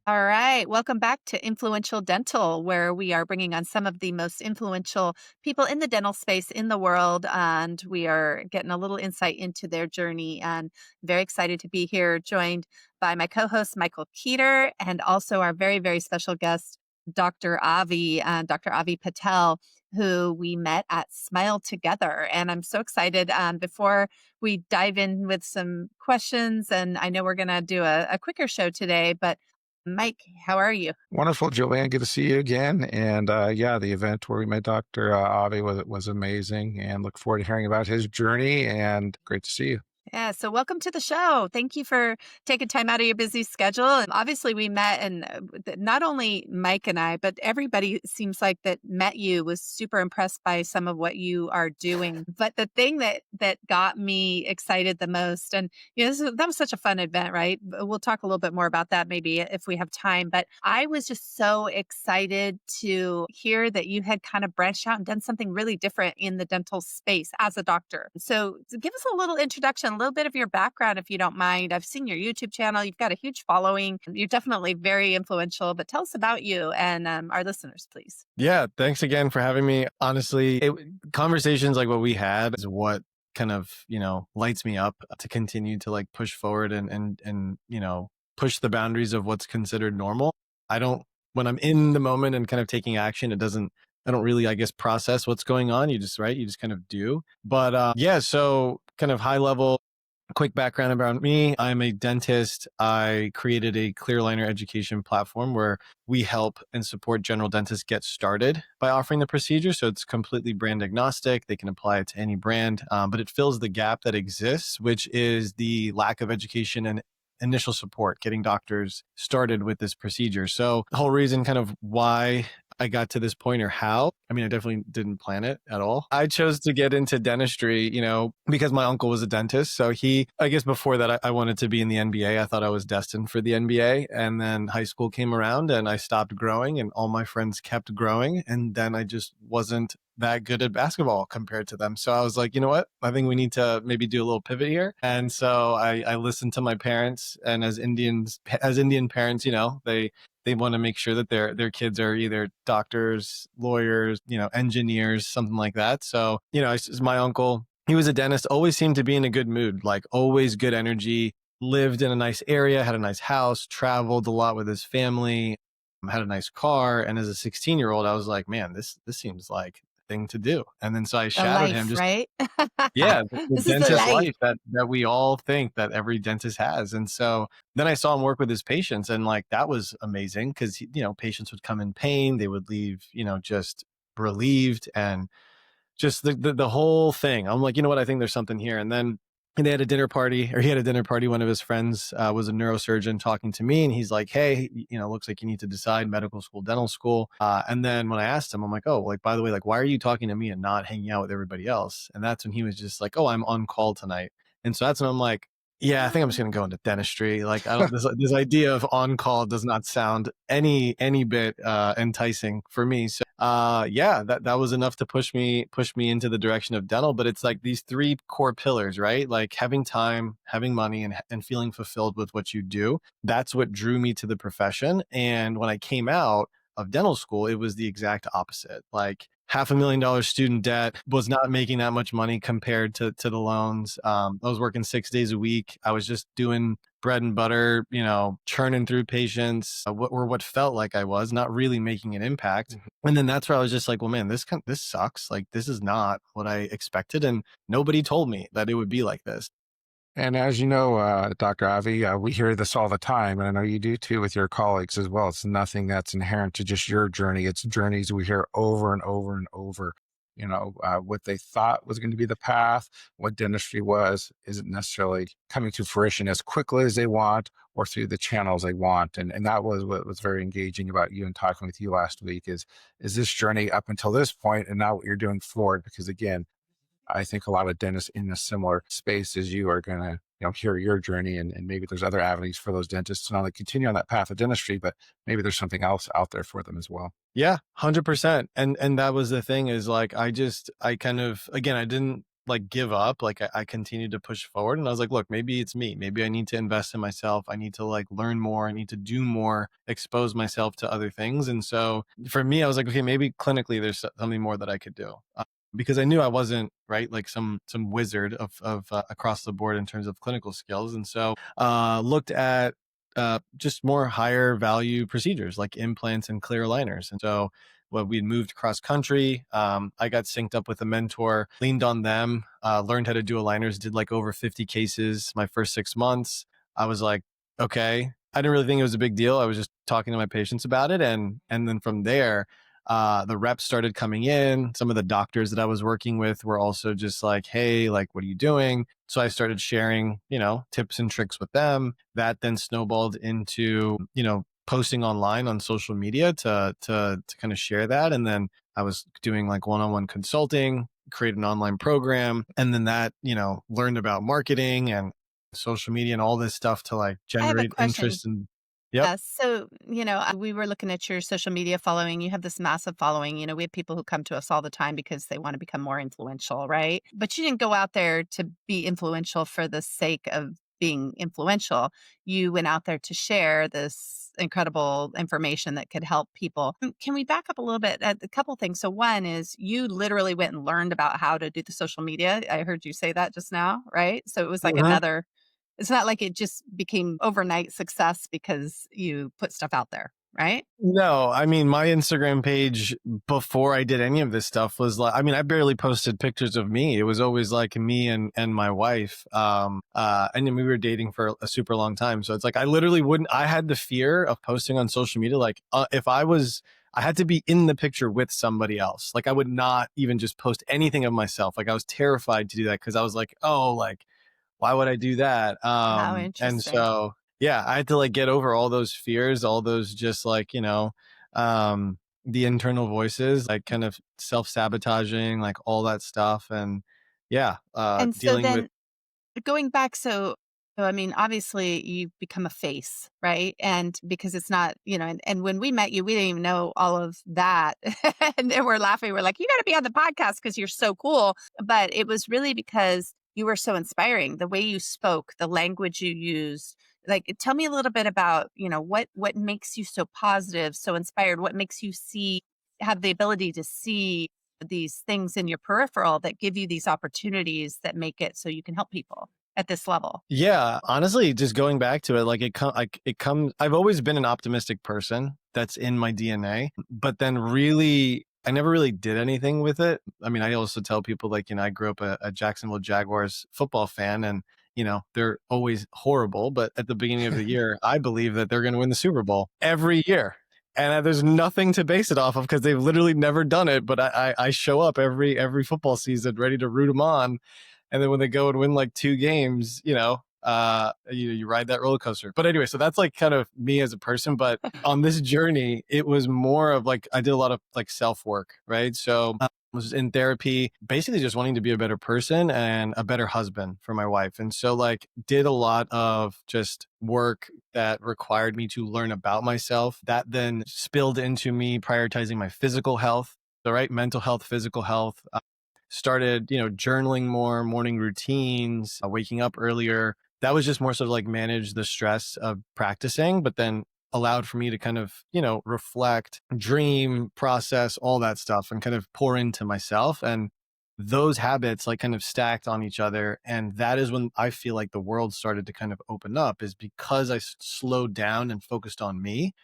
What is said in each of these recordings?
All right. Welcome back to Influential Dental, where we are bringing on some of the most influential people in the dental space in the world. And we are getting a little insight into their journey. And very excited to be here, joined by my co host, Michael Keeter, and also our very, very special guest, Dr. Avi Patel, who we met at Smile Together. And I'm so excited. Before we dive in with some questions, and I know we're going to do a quicker show today, but Mike, how are you? Wonderful, Julianne. Good to see you again. And yeah, the event where we met Dr. Avi was amazing, and look forward to hearing about his journey. And great to see you. Yeah, so welcome to the show. Thank you for taking time out of your busy schedule. And obviously, we met, and not only Mike and I, but everybody seems like that met you was super impressed by some of what you are doing. But the thing that got me excited the most, and that was such a fun event, right? We'll talk a little bit more about that maybe if we have time. But I was just so excited to hear that you had kind of branched out and done something really different in the dental space as a doctor. So give us a little introduction, a little bit of your background, if you don't mind. I've seen your YouTube channel. You've got a huge following. You're definitely very influential, but tell us about you and our listeners, please. Yeah, thanks again for having me. Honestly, conversations like what we had is what kind of, lights me up to continue to like push forward and push the boundaries of what's considered normal. I don't when I'm in the moment and kind of taking action, I don't really, I guess, process what's going on. You just kind of do. But yeah, so kind of high level quick background about me. I'm a dentist. I created a clear aligner education platform where we help and support general dentists get started by offering the procedure. So it's completely brand agnostic. They can apply it to any brand, but it fills the gap that exists, which is the lack of education and initial support getting doctors started with this procedure. So the whole reason kind of why I got to this point or how, I mean, I definitely didn't plan it at all. I chose to get into dentistry, because my uncle was a dentist. So I guess before that, I wanted to be in the NBA. I thought I was destined for the NBA. And then high school came around and I stopped growing and all my friends kept growing. And then I just wasn't that good at basketball compared to them. So I was like, you know what? I think we need to maybe do a little pivot here. And so I listened to my parents, and as Indian parents, they want to make sure that their kids are either doctors, lawyers, engineers, something like that. So, my uncle, he was a dentist, always seemed to be in a good mood, like always good energy, lived in a nice area, had a nice house, traveled a lot with his family, had a nice car. And as a 16-year-old, I was like, man, this seems like the thing to do. And then so I The shadowed him life, just, right? yeah, the This is the dentist life. life that we all think that every dentist has. And so then I saw him work with his patients, and like that was amazing because patients would come in pain, they would leave, just relieved, and just the whole thing. I'm like, you know what? I think there's something here. And then he had a dinner party. One of his friends was a neurosurgeon talking to me, and he's like, "Hey, looks like you need to decide medical school, dental school." And then when I asked him, I'm like, "Oh, like by the way, like why are you talking to me and not hanging out with everybody else?" And that's when he was just like, "Oh, I'm on call tonight." And so that's when I'm like, yeah, I think I'm just gonna go into dentistry. Like, I don't. This idea of on call does not sound any bit enticing for me. So, yeah, that was enough to push me into the direction of dental. But it's like these three core pillars, right? Like having time, having money, and feeling fulfilled with what you do. That's what drew me to the profession. And when I came out of dental school, it was the exact opposite. Like $500,000 student debt, was not making that much money compared to the loans. I was working 6 days a week. I was just doing bread and butter, churning through patients, what felt like I was not really making an impact. And then that's where I was just like, well, man, this sucks. Like, this is not what I expected. And nobody told me that it would be like this. And as you know, Dr. Avi, we hear this all the time, and I know you do too with your colleagues as well. It's nothing that's inherent to just your journey. It's journeys we hear over and over and over. What they thought was going to be the path, what dentistry was, isn't necessarily coming to fruition as quickly as they want or through the channels they want. And that was what was very engaging about you and talking with you last week is this journey up until this point and now what you're doing forward. Because again, I think a lot of dentists in a similar space as you are going to, hear your journey and maybe there's other avenues for those dentists to not only continue on that path of dentistry, but maybe there's something else out there for them as well. Yeah, 100%. And that was the thing is like, I kind of, again, I didn't like give up. Like I continued to push forward, and I was like, look, maybe it's me. Maybe I need to invest in myself. I need to like learn more. I need to do more, expose myself to other things. And so for me, I was like, okay, maybe clinically there's something more that I could do. Because I knew I wasn't right, like some wizard of across the board in terms of clinical skills, and so looked at just more higher value procedures like implants and clear aligners. And so when we moved cross country, I got synced up with a mentor, leaned on them, learned how to do aligners, did like over 50 cases my first 6 months. I was like, okay. I didn't really think it was a big deal. I was just talking to my patients about it. And then from there, the reps started coming in. Some of the doctors that I was working with were also just like, hey, like, what are you doing? So I started sharing, tips and tricks with them. That then snowballed into, posting online on social media to kind of share that. And then I was doing like one-on-one consulting, create an online program. And then that, learned about marketing and social media and all this stuff to like I have a generate question. interest in. Yep. So, we were looking at your social media following. You have this massive following. We have people who come to us all the time because they want to become more influential, right? But you didn't go out there to be influential for the sake of being influential. You went out there to share this incredible information that could help people. Can we back up a little bit? A couple things. So, one is you literally went and learned about how to do the social media. I heard you say that just now, right? So, it was like another. It's not like it just became overnight success because you put stuff out there, right? No, I mean, my Instagram page before I did any of this stuff was like, I mean, I barely posted pictures of me. It was always like me and my wife. And then we were dating for a super long time. So it's like, I literally wouldn't, I had the fear of posting on social media. Like, if I had to be in the picture with somebody else. Like, I would not even just post anything of myself. Like, I was terrified to do that because I was like, oh, like, why would I do that? How And interesting. so, yeah, I had to like get over all those fears, all those just like, the internal voices, like kind of self-sabotaging, like all that stuff. And yeah, And so dealing with. then going back, I mean, obviously you've become a face, right? And because it's not, and when we met you, we didn't even know all of that. And then we're laughing. We're like, you got to be on the podcast because you're so cool. But it was really because you were so inspiring. The way you spoke, the language you used. Like, tell me a little bit about, what makes you so positive, so inspired? What makes you have the ability to see these things in your peripheral that give you these opportunities that make it so you can help people at this level? Yeah, honestly, just going back to it, like it comes. I've always been an optimistic person. That's in my DNA. But then, really, I never really did anything with it. I mean, I also tell people like, I grew up a Jacksonville Jaguars football fan, and they're always horrible. But at the beginning of the year, I believe that they're going to win the Super Bowl every year. And there's nothing to base it off of because they've literally never done it. But I show up every football season ready to root them on. And then when they go and win like 2 games, you ride that roller coaster. But anyway, so that's like kind of me as a person. But on this journey, it was more of like, I did a lot of like self work, right? So I was in therapy, basically just wanting to be a better person and a better husband for my wife. And so like did a lot of just work that required me to learn about myself. That then spilled into me prioritizing my physical health. So right, mental health, physical health, started, journaling more, morning routines, waking up earlier. That was just more sort of like manage the stress of practicing, but then allowed for me to kind of, reflect, dream, process, all that stuff and kind of pour into myself. And those habits like kind of stacked on each other. And that is when I feel like the world started to kind of open up, is because I slowed down and focused on me.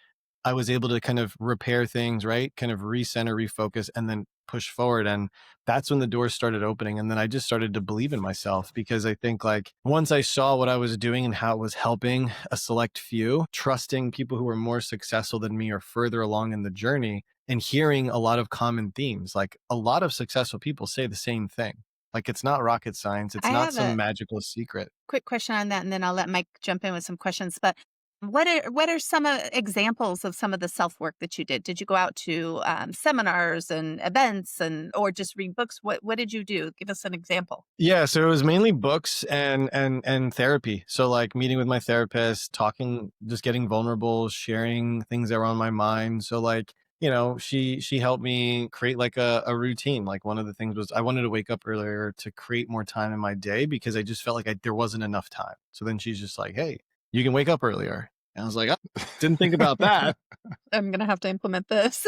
I was able to kind of repair things, right? Kind of recenter, refocus, and then push forward. And that's when the doors started opening. And then I just started to believe in myself because I think like once I saw what I was doing and how it was helping a select few, trusting people who were more successful than me or further along in the journey, and hearing a lot of common themes, like a lot of successful people say the same thing. Like it's not rocket science. It's I not have some a magical secret. quick question on that, and then I'll let Mike jump in with some questions. But what are some examples of some of the self work that you did? Did you go out to seminars and events, or just read books? What did you do? Give us an example. Yeah, so it was mainly books and therapy. So like meeting with my therapist, talking, just getting vulnerable, sharing things that were on my mind. So like she helped me create like a routine. Like one of the things was I wanted to wake up earlier to create more time in my day because I just felt like there wasn't enough time. So then she's just like, hey, you can wake up earlier. And I was like, oh, didn't think about that. I'm gonna have to implement this.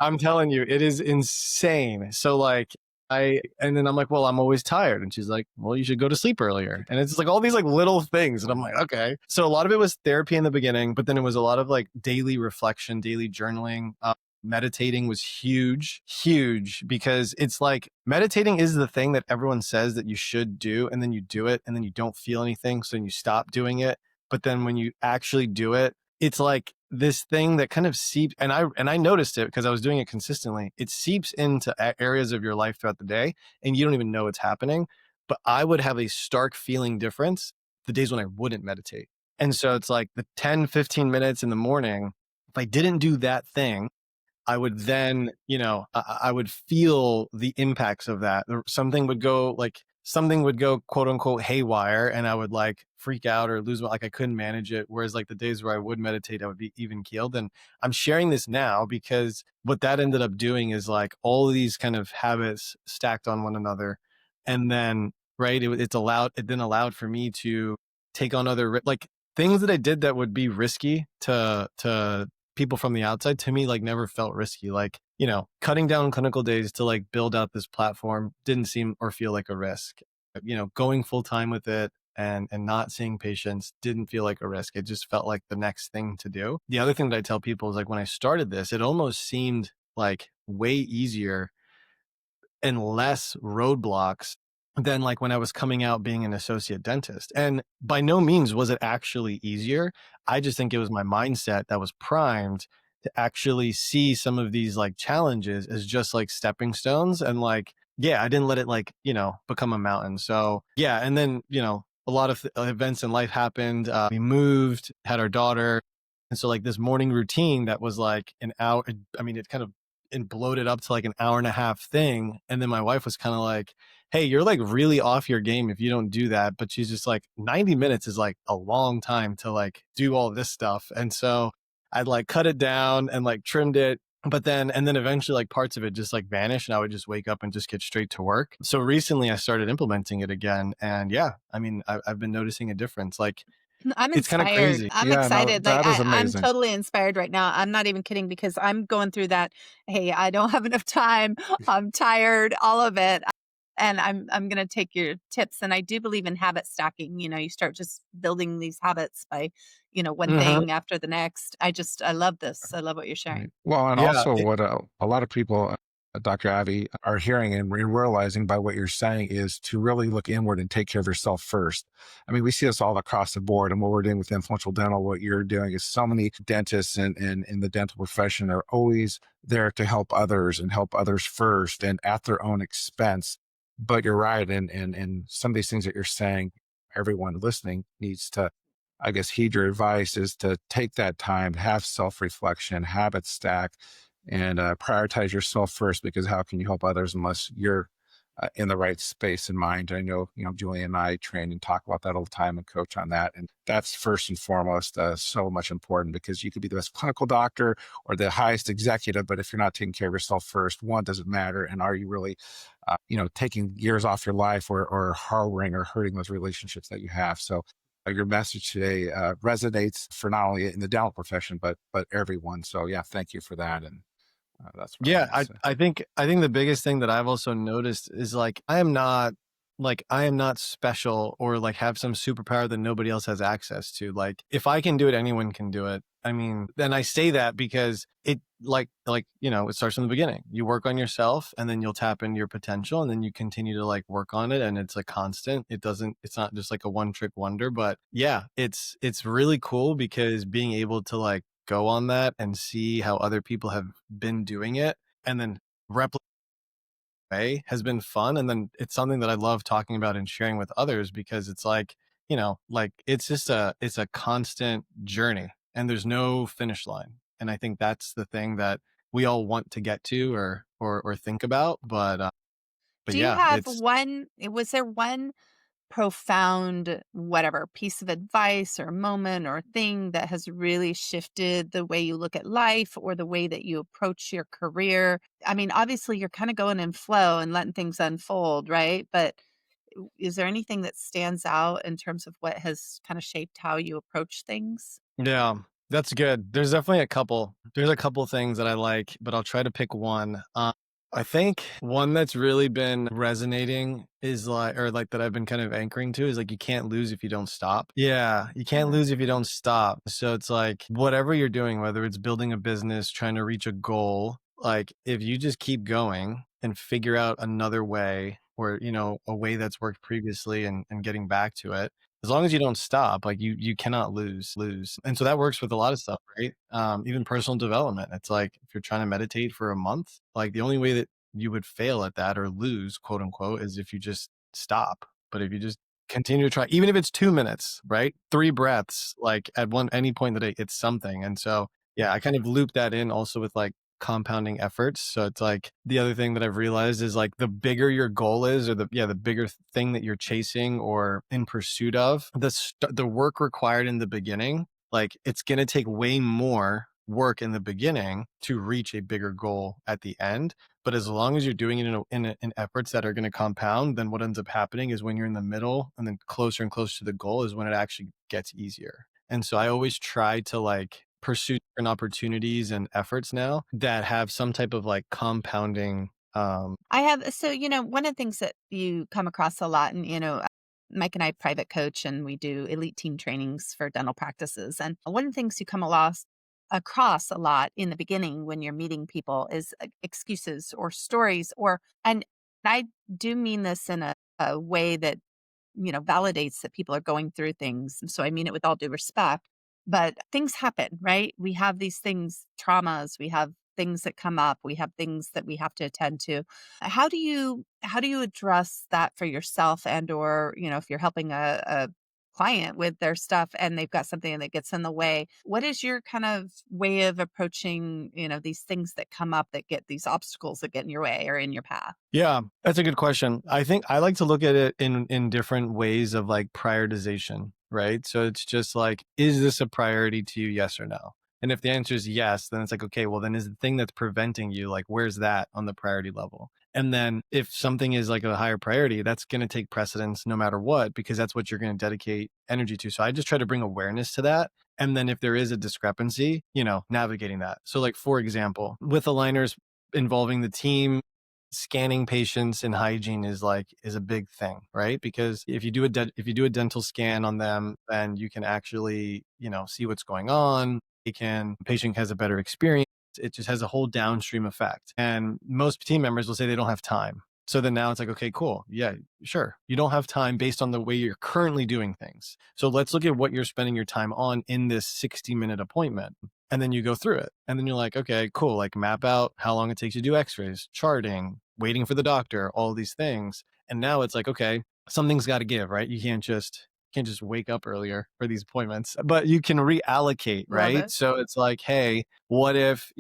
I'm telling you, it is insane. So like and then I'm like, well, I'm always tired. And she's like, well, you should go to sleep earlier. And it's just like all these like little things. And I'm like, okay. So a lot of it was therapy in the beginning, but then it was a lot of like daily reflection, daily journaling. Meditating was huge, huge, because it's like meditating is the thing that everyone says that you should do. And then you do it and then you don't feel anything. So then you stop doing it. But then when you actually do it, it's like this thing that kind of seeps, and I noticed it because I was doing it consistently. It seeps into areas of your life throughout the day and you don't even know it's happening. But I would have a stark feeling difference the days when I wouldn't meditate. And so it's like the 10, 15 minutes in the morning, if I didn't do that thing, I would then, I would feel the impacts of that. Something would go quote unquote haywire and I would like freak out or like I couldn't manage it. Whereas like the days where I would meditate, I would be even keeled. And I'm sharing this now because what that ended up doing is like all of these kind of habits stacked on one another. And then, right, it then allowed for me to take on other, like things that I did that would be risky to people from the outside, to me, like never felt risky. Like, cutting down clinical days to like build out this platform didn't seem or feel like a risk. Going full time with it and not seeing patients didn't feel like a risk. It just felt like the next thing to do. The other thing that I tell people is like when I started this, it almost seemed like way easier and less roadblocks than like when I was coming out being an associate dentist. And by no means was it actually easier. I just think it was my mindset that was primed to actually see some of these like challenges as just like stepping stones. And like, yeah, I didn't let it like, become a mountain. So yeah. And then, a lot of events in life happened. We moved, had our daughter. And so like this morning routine that was like an hour, I mean, it kind of and bloated up to like an hour and a half thing. And then my wife was kind of like, hey, you're like really off your game if you don't do that. But she's just like, 90 minutes is like a long time to like do all this stuff. And so I'd like cut it down and like trimmed it. But then, and then eventually like parts of it just like vanished and I would just wake up and just get straight to work. So recently I started implementing it again. And yeah, I mean, I've been noticing a difference. Like I'm it's kind of inspired. crazy. I'm Yeah, no, excited. Like that is I'm amazing. totally inspired right now. I'm not even kidding because I'm going through that. Hey, I don't have enough time. I'm tired, all of it. And I'm going to take your tips. And I do believe in habit stacking. You start just building these habits by, one Mhm. thing after the next. I love this. I love what you're Right. sharing. Well, and Yeah. also what a lot of people, Dr. Avi, are hearing and realizing by what you're saying is to really look inward and take care of yourself first. I mean, we see this all across the board, and what we're doing with influential dental, what you're doing is so many dentists and in the dental profession are always there to help others and help others first and at their own expense. But you're right, and some of these things that you're saying, everyone listening needs to, I guess, heed your advice is to take that time, have self reflection, habit stack, and prioritize yourself first. Because how can you help others unless you're in the right space and mind? I know, Julie and I train and talk about that all the time and coach on that. And that's first and foremost so much important because you could be the best clinical doctor or the highest executive, but if you're not taking care of yourself first, one, doesn't matter. And are you really, taking years off your life or harboring or hurting those relationships that you have? So your message today resonates for not only in the dental profession but everyone. So yeah, thank you for that, and that's what I Yeah, wanted to say. I think the biggest thing that I've also noticed is like I am not special or like have some superpower that nobody else has access to. Like if I can do it, anyone can do it. I mean, then I say that because it it starts from the beginning. You work on yourself and then you'll tap into your potential and then you continue to like work on it and it's a constant. It's not just like a one trick wonder, but yeah, it's really cool because being able to like go on that and see how other people have been doing it and then replicate has been fun. And then it's something that I love talking about and sharing with others because it's like, like it's a constant journey and there's no finish line. And I think that's the thing that we all want to get to or think about. But Do you yeah, have it's was there one profound, whatever piece of advice or moment or thing that has really shifted the way you look at life or the way that you approach your career? I mean, obviously, you're kind of going in flow and letting things unfold, right? But is there anything that stands out in terms of what has kind of shaped how you approach things? Yeah, that's good. There's definitely a couple. There's a couple things that I like, but I'll try to pick one. I think one that's really been resonating is like, or like that I've been kind of anchoring to is like, you can't lose if you don't stop. Yeah, you can't Yeah. lose if you don't stop. So it's like, whatever you're doing, whether it's building a business, trying to reach a goal, like if you just keep going and figure out another way or, a way that's worked previously and getting back to it, as long as you don't stop, like you cannot lose. And so that works with a lot of stuff, right? Even personal development. It's like if you're trying to meditate for a month, like the only way that you would fail at that or lose, quote unquote, is if you just stop. But if you just continue to try, even if it's 2 minutes, right? 3 breaths, like at any point in the day, it's something. And so yeah, I kind of loop that in also with like compounding efforts. So it's like the other thing that I've realized is like the bigger your goal is, or the bigger thing that you're chasing or in pursuit of, the work required in the beginning, like it's going to take way more work in the beginning to reach a bigger goal at the end. But as long as you're doing it in efforts that are going to compound, then what ends up happening is when you're in the middle and then closer and closer to the goal is when it actually gets easier. And so I always try to like pursue different opportunities and efforts now that have some type of like compounding. I have, so, one of the things that you come across a lot, and, Mike and I private coach and we do elite team trainings for dental practices. And one of the things you come across a lot in the beginning when you're meeting people is excuses or stories and I do mean this in a way that validates that people are going through things. And so I mean it with all due respect, but things happen, right? We have these things, traumas, we have things that come up, we have things that we have to attend to. How do you address that for yourself and or, if you're helping a client with their stuff and they've got something that gets in the way, what is your kind of way of approaching, these things that come up that get these obstacles that get in your way or in your path? Yeah, that's a good question. I think I like to look at it in different ways of like prioritization, right? So it's just like, is this a priority to you? Yes or no? And if the answer is yes, then it's like, okay, well, then is the thing that's preventing you, like, where's that on the priority level? And then if something is like a higher priority, that's going to take precedence no matter what, because that's what you're going to dedicate energy to. So I just try to bring awareness to that. And then if there is a discrepancy, navigating that. So like, for example, with aligners involving the team, scanning patients and hygiene is a big thing, right? Because if you do a dental scan on them, then you can actually, see what's going on. The patient has a better experience. It just has a whole downstream effect. And most team members will say they don't have time. So then now it's like, okay, cool. Yeah, sure. You don't have time based on the way you're currently doing things. So let's look at what you're spending your time on in this 60-minute appointment. And then you go through it. And then you're like, okay, cool. Like map out how long it takes you to do x-rays, charting, waiting for the doctor, all these things. And now it's like, okay, something's got to give, right? You can't just wake up earlier for these appointments, but you can reallocate, Love right? it. So it's like, hey, what if,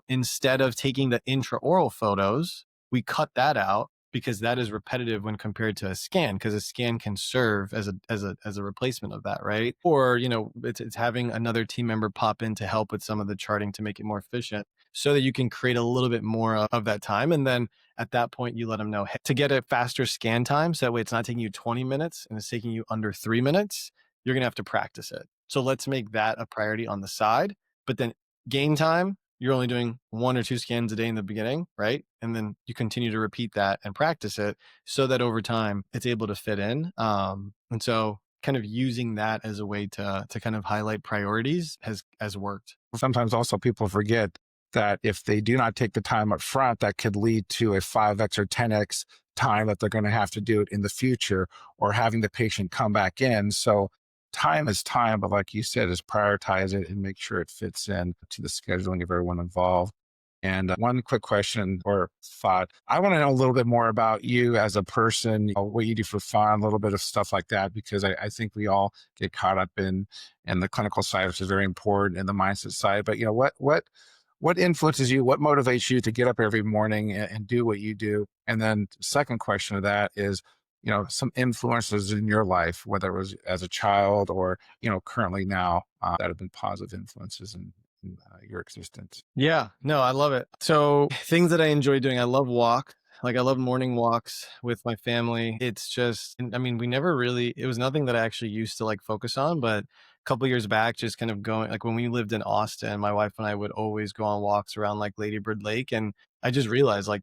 instead of taking the intraoral photos, we cut that out because that is repetitive when compared to a scan, because a scan can serve as a replacement of that, right? Or, it's having another team member pop in to help with some of the charting to make it more efficient so that you can create a little bit more of that time. And then at that point, you let them know, hey, to get a faster scan time, so that way it's not taking you 20 minutes and it's taking you under 3 minutes, you're going to have to practice it. So let's make that a priority on the side. But then gain time, you're only doing 1 or 2 scans a day in the beginning, right? And then you continue to repeat that and practice it so that over time it's able to fit in. And so kind of using that as a way to kind of highlight priorities has worked. Sometimes also people forget that if they do not take the time up front, that could lead to a 5x or 10x time that they're going to have to do it in the future, or having the patient come back in. So time is time, but like you said, is prioritize it and make sure it fits in to the scheduling of everyone involved. And one quick question or thought, I want to know a little bit more about you as a person, what you do for fun, a little bit of stuff like that, because I think we all get caught up in the clinical side, which is very important, and the mindset side. But what influences you? What motivates you to get up every morning and do what you do? And then second question to that is, some influences in your life, whether it was as a child or, currently now, that have been positive influences in your existence? Yeah, no, I love it. So things that I enjoy doing, I love walk. Like I love morning walks with my family. It's just, I mean, we never really, it was nothing that I actually used to like focus on, but a couple years back, just kind of going, like when we lived in Austin, my wife and I would always go on walks around like Lady Bird Lake. And I just realized like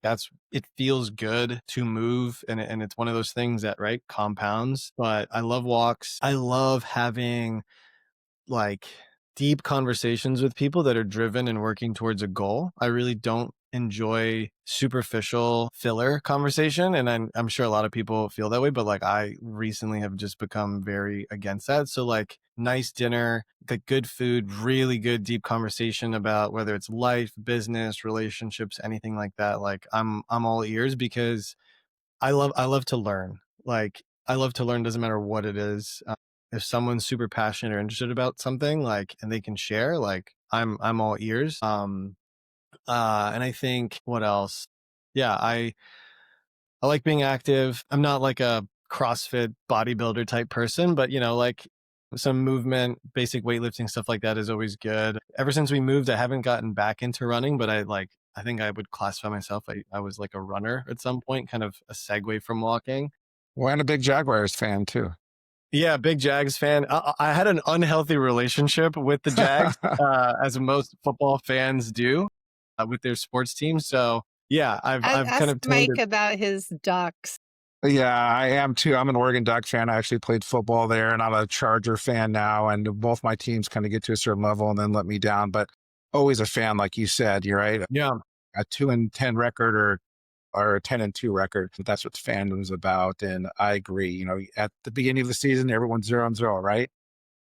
it feels good to move. And it's one of those things that, right, compounds. But I love walks. I love having like deep conversations with people that are driven and working towards a goal. I really don't enjoy superficial filler conversation. And I'm sure a lot of people feel that way, but like I recently have just become very against that. So like nice dinner, like good food, really good deep conversation about whether it's life, business, relationships, anything like that. Like I'm all ears because I love to learn. Like I love to learn, doesn't matter what it is. If someone's super passionate or interested about something, like, and they can share, like I'm all ears. And I think what else? Yeah, I like being active. I'm not like a CrossFit bodybuilder type person, but like some movement, basic weightlifting, stuff like that is always good. Ever since we moved, I haven't gotten back into running, but I think I would classify myself. I was like a runner at some point, kind of a segue from walking. Well, and a big Jaguars fan too. Yeah, big Jags fan. I had an unhealthy relationship with the Jags, as most football fans do, with their sports team. So yeah, I've kind Ask of turned Mike it. about his ducks. Yeah, I am too. I'm an Oregon Duck fan. I actually played football there, and I'm a Charger fan now. And both my teams kind of get to a certain level and then let me down. But always a fan, like you said. You're right. Yeah, A 2-10 record or a 10-2 record. That's what fandom's about. And I agree. At the beginning of the season, everyone's 0-0, right?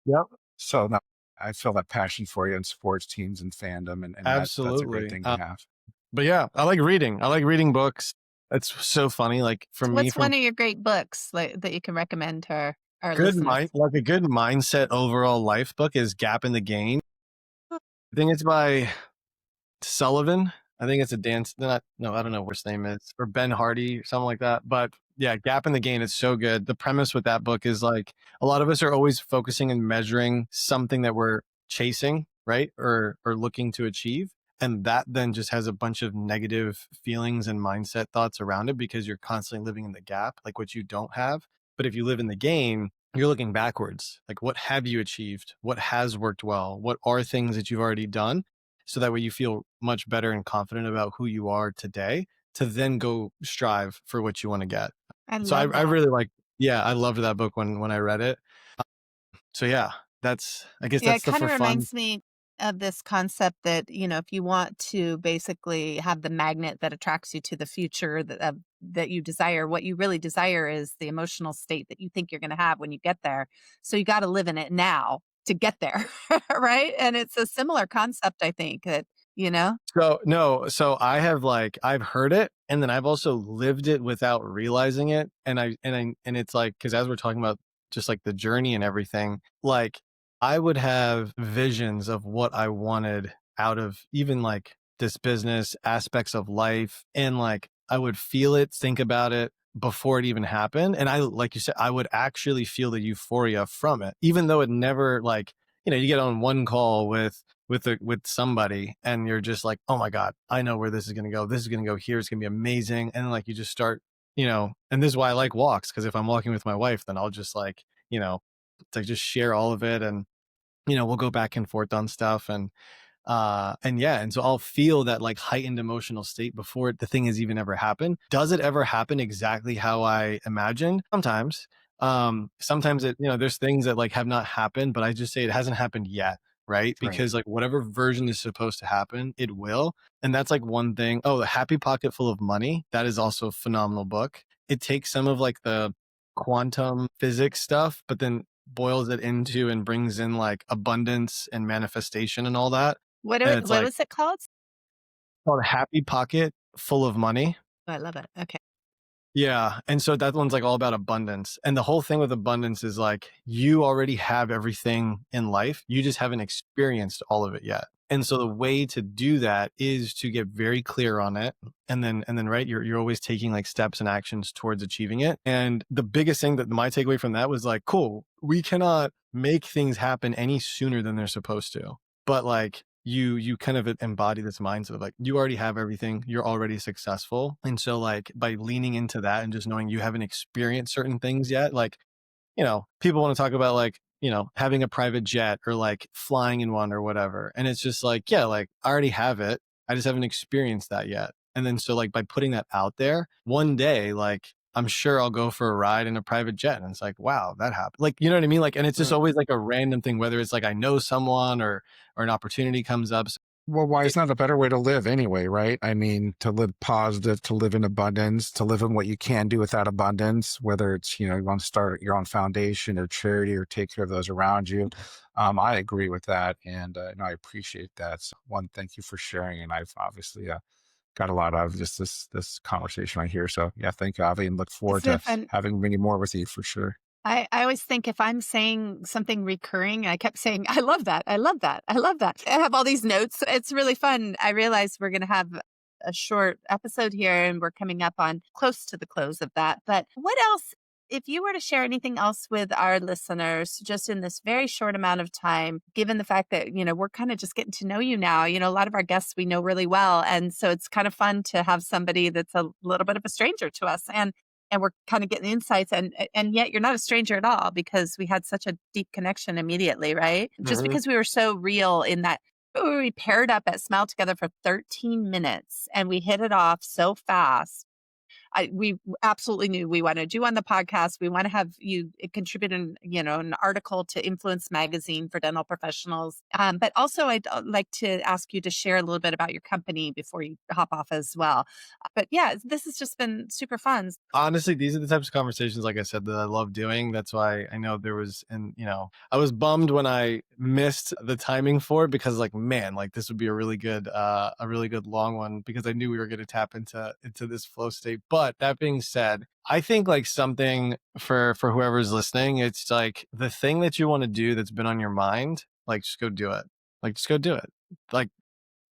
yep, So no, I feel that passion for you in sports teams and fandom, and that's a great absolutely. thing to have. But yeah, I like reading. I like reading books. It's so funny. Like for So me, what's from one of your great books that you can recommend to our listeners? like a good mindset overall life book is Gap in the Gain. I think it's by Sullivan. I think it's a dance. Not, no, I don't know what his name is, or Ben Hardy, something like that. But yeah, Gap in the Gain is so good. The premise with that book is like a lot of us are always focusing and measuring something that we're chasing, right? Or looking to achieve. And that then just has a bunch of negative feelings and mindset thoughts around it because you're constantly living in the gap, like what you don't have. But if you live in the gain, you're looking backwards. Like, what have you achieved? What has worked well? What are things that you've already done? So that way you feel much better and confident about who you are today to then go strive for what you want to get. I So I, love I that. really like, yeah, I loved that book when I read it. So yeah, I guess Yeah, that's it the kind for of fun. reminds me of this concept that, if you want to basically have the magnet that attracts you to the future that you desire, what you really desire is the emotional state that you think you're going to have when you get there. So you got to live in it now to get there, right? And it's a similar concept, I think, that, you know? So no, so I've heard it and then I've also lived it without realizing it. And it's like, because as we're talking about just like the journey and everything, like I would have visions of what I wanted out of even like this business aspects of life. And like I would feel it, think about it before it even happened. And like you said, I would actually feel the euphoria from it, even though it never like, you get on one call with somebody and you're just like, oh my God, I know where this is going to go. This is going to go here. It's going to be amazing. And like, you just start, and this is why I like walks. Cause if I'm walking with my wife, then I'll just like, to just share all of it. And, we'll go back and forth on stuff. And yeah, and so I'll feel that like heightened emotional state before the thing has even ever happened. Does it ever happen exactly how I imagined? Sometimes. Sometimes there's things that like have not happened, but I just say it hasn't happened yet, right? Right. Because like whatever version is supposed to happen, it will. And that's like one thing. Oh, The Happy Pocket Full of Money. That is also a phenomenal book. It takes some of like the quantum physics stuff, but then boils it into and brings in like abundance and manifestation and all that. And it's What like was it called? called Happy Pocket Full of Money. Oh, I love it. Okay. Yeah. And so that one's like all about abundance. And the whole thing with abundance is like you already have everything in life. You just haven't experienced all of it yet. And so the way to do that is to get very clear on it. And then right, you're always taking like steps and actions towards achieving it. And the biggest thing that my takeaway from that was like, cool, we cannot make things happen any sooner than they're supposed to. But like you kind of embody this mindset of like, you already have everything, you're already successful. And so like by leaning into that and just knowing you haven't experienced certain things yet, like, people want to talk about like, having a private jet or like flying in one or whatever. And it's just like, yeah, like I already have it. I just haven't experienced that yet. And then so like by putting that out there, one day, like I'm sure I'll go for a ride in a private jet. And it's like, wow, that happened. Like, you know what I mean? Like, and it's just always like a random thing, whether it's like I know someone or an opportunity comes up. So Well, why it, is not a better way to live anyway, right? I mean, to live positive, to live in abundance, to live in what you can do with that abundance, whether it's, you want to start your own foundation or charity or take care of those around you. I agree with that. And I appreciate that. So one, thank you for sharing. And I've obviously got a lot out of just this conversation right here. So yeah, thank you, Avi, and look forward Isn't to it fun? having many more with you for sure. I always think if I'm saying something recurring, I kept saying, I love that. I love that. I love that. I have all these notes. It's really fun. I realize we're going to have a short episode here and we're coming up on close to the close of that. But what else, if you were to share anything else with our listeners, just in this very short amount of time, given the fact that, we're kind of just getting to know you now, a lot of our guests we know really well. And so it's kind of fun to have somebody that's a little bit of a stranger to us. And we're kind of getting insights and yet you're not a stranger at all because we had such a deep connection immediately, right? Just Mhm. because we were so real in that we paired up at Smile together for 13 minutes and we hit it off so fast. We absolutely knew we want to do on the podcast. We want to have you contribute an article to Influence Magazine for dental professionals. But also, I'd like to ask you to share a little bit about your company before you hop off as well. But yeah, this has just been super fun. Honestly, these are the types of conversations, like I said, that I love doing. That's why I know there was, and I was bummed when I missed the timing for it because, like, man, like this would be a really good long one because I knew we were going to tap into this flow state. But that being said, I think like something for whoever's listening, it's like the thing that you want to do that's been on your mind, like just go do it. Like just go do it. Like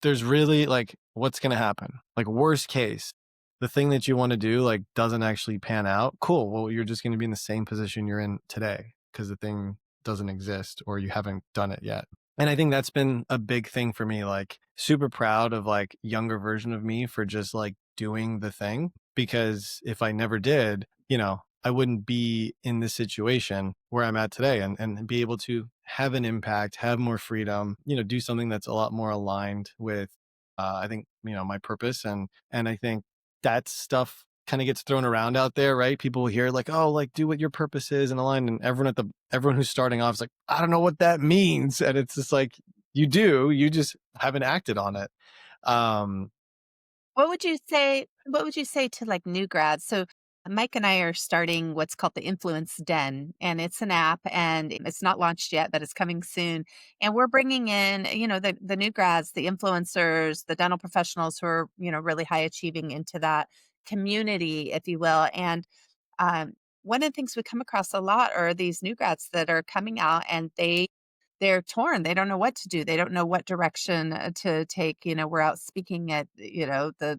there's really like what's going to happen? Like worst case, the thing that you want to do like doesn't actually pan out. Cool. Well, you're just going to be in the same position you're in today because the thing doesn't exist or you haven't done it yet. And I think that's been a big thing for me, like super proud of like younger version of me for just like doing the thing because if I never did, I wouldn't be in this situation where I'm at today and be able to have an impact, have more freedom, do something that's a lot more aligned with I think, my purpose. And I think that stuff kind of gets thrown around out there, right? People hear like, oh, like do what your purpose is and align. And everyone who's starting off is like, I don't know what that means. And it's just like, you just haven't acted on it. Um, What would you say to like new grads? So Mike and I are starting what's called the Influence Den, and it's an app and it's not launched yet, but it's coming soon. And we're bringing in, the new grads, the influencers, the dental professionals who are, really high achieving into that community, if you will. And um, one of the things we come across a lot are these new grads that are coming out and they're torn. They don't know what to do. They don't know what direction to take. We're out speaking at, the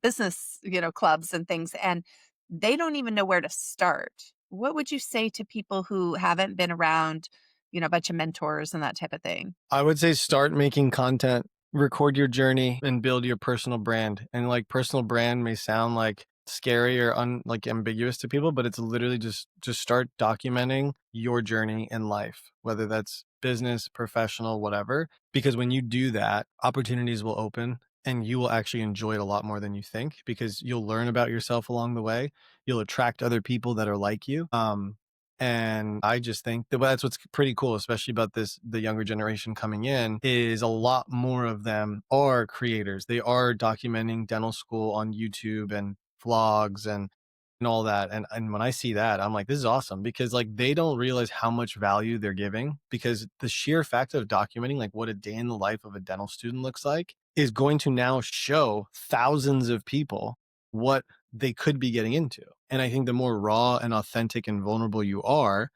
business, clubs and things, and they don't even know where to start. What would you say to people who haven't been around, a bunch of mentors and that type of thing? I would say start making content, record your journey and build your personal brand. And like personal brand may sound like scary or like ambiguous to people, but it's literally just start documenting your journey in life, whether that's business, professional, whatever. Because when you do that, opportunities will open and you will actually enjoy it a lot more than you think because you'll learn about yourself along the way. You'll attract other people that are like you. And I just think that that's what's pretty cool, especially about the younger generation coming in, is a lot more of them are creators. They are documenting dental school on YouTube and vlogs and all that. And when I see that, I'm like, this is awesome because like they don't realize how much value they're giving because the sheer fact of documenting like what a day in the life of a dental student looks like is going to now show thousands of people what they could be getting into. And I think the more raw and authentic and vulnerable you are,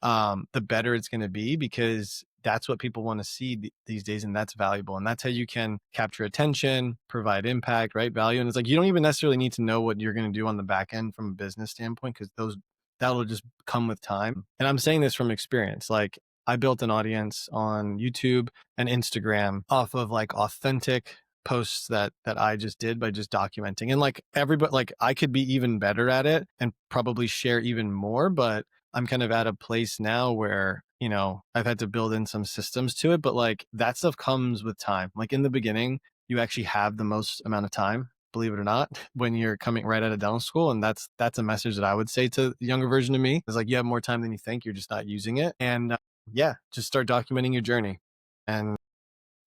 the better it's going to be because that's what people want to see these days. And that's valuable. And that's how you can capture attention, provide impact, right? Value. And it's like, you don't even necessarily need to know what you're going to do on the back end from a business standpoint, because that'll just come with time. And I'm saying this from experience. Like, I built an audience on YouTube and Instagram off of like authentic posts that I just did by just documenting. And like everybody, like I could be even better at it and probably share even more, but I'm kind of at a place now where, I've had to build in some systems to it, but like that stuff comes with time. Like in the beginning, you actually have the most amount of time, believe it or not, when you're coming right out of dental school. And that's a message that I would say to the younger version of me. It's like, you have more time than you think. You're just not using it. And yeah, just start documenting your journey. And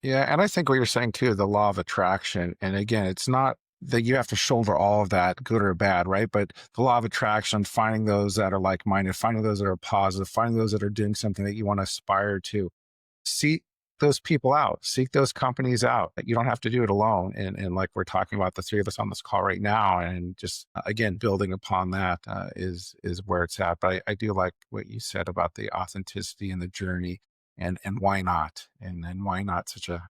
Yeah, and I think what you're saying too, the law of attraction. And again, it's not that you have to shoulder all of that, good or bad, right? But the law of attraction, finding those that are like-minded, finding those that are positive, finding those that are doing something that you want to aspire to. Seek those people out, seek those companies out. You don't have to do it alone. And like we're talking about, the three of us on this call right now, and just again, building upon that is where it's at. But I do like what you said about the authenticity and the journey, and why not? And why not such a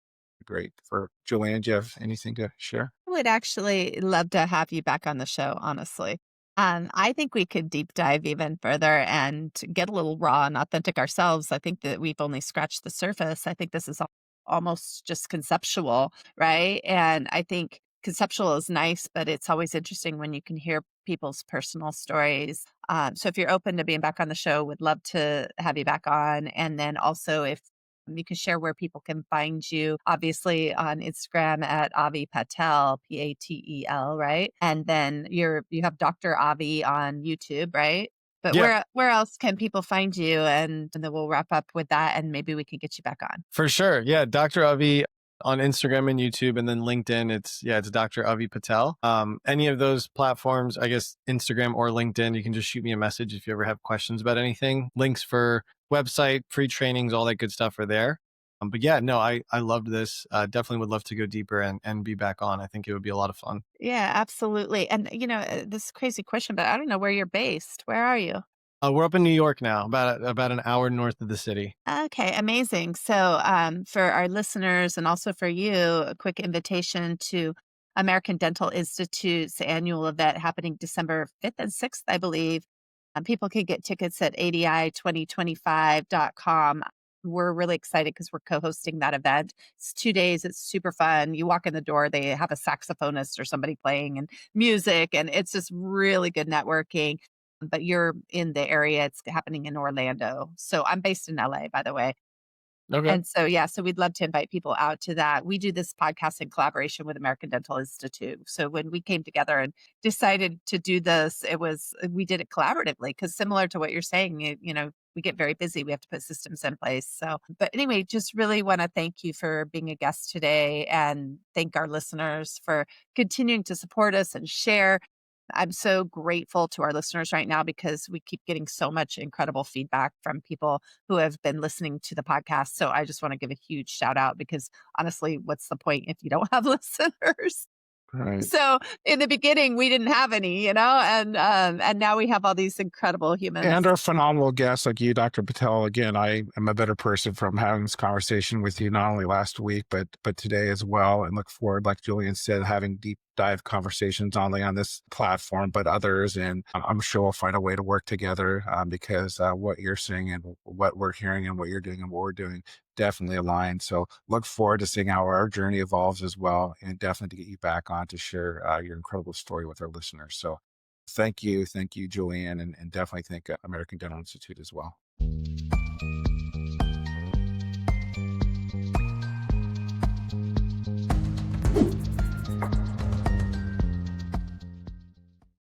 great for Julianne, do you have anything to share? I would actually love to have you back on the show, honestly. I think we could deep dive even further and get a little raw and authentic ourselves. I think that we've only scratched the surface. I think this is almost just conceptual, right? And I think conceptual is nice, but it's always interesting when you can hear people's personal stories. So if you're open to being back on the show, would love to have you back on. And then also, if you can share where people can find you, obviously on Instagram at Avi Patel, Patel, right? And then you have Dr. Avi on YouTube, right? But yeah, where else can people find you? And then we'll wrap up with that, and maybe we can get you back on. for sure. Yeah. Dr. Avi on Instagram and YouTube, and then LinkedIn. It's Dr. Avi Patel. Any of those platforms, I guess Instagram or LinkedIn, you can just shoot me a message if you ever have questions about anything. Links for website, free trainings, all that good stuff are there. But yeah, no, I loved this. Definitely would love to go deeper and be back on. I think it would be a lot of fun. Yeah, absolutely. And this is a crazy question, but I don't know where you're based. Where are you? We're up in New York now, about an hour north of the city. Okay, amazing. So, for our listeners and also for you, a quick invitation to American Dental Institute's annual event happening December 5th and 6th, I believe. People can get tickets at ADI2025.com. We're really excited because we're co-hosting that event. It's 2 days. It's super fun. You walk in the door, they have a saxophonist or somebody playing and music, and it's just really good networking. But you're in the area. It's happening in Orlando. So I'm based in LA, by the way. Okay. And so, yeah, so we'd love to invite people out to that. We do this podcast in collaboration with American Dental Institute. So when we came together and decided to do this, we did it collaboratively, because similar to what you're saying, we get very busy. We have to put systems in place. So, but anyway, just really want to thank you for being a guest today, and thank our listeners for continuing to support us and share. I'm so grateful to our listeners right now, because we keep getting so much incredible feedback from people who have been listening to the podcast. So I just want to give a huge shout out, because honestly, what's the point if you don't have listeners? Right. So in the beginning, we didn't have any, and now we have all these incredible humans. And our phenomenal guests like you, Dr. Patel. Again, I am a better person from having this conversation with you, not only last week, but today as well. And look forward, like Julian said, having deep dive conversations not only on this platform, but others. And I'm sure we'll find a way to work together, because what you're saying and what we're hearing and what you're doing and what we're doing definitely align. So look forward to seeing how our journey evolves as well, and definitely to get you back on to share your incredible story with our listeners. So thank you, Julianne, and definitely thank American Dental Institute as well.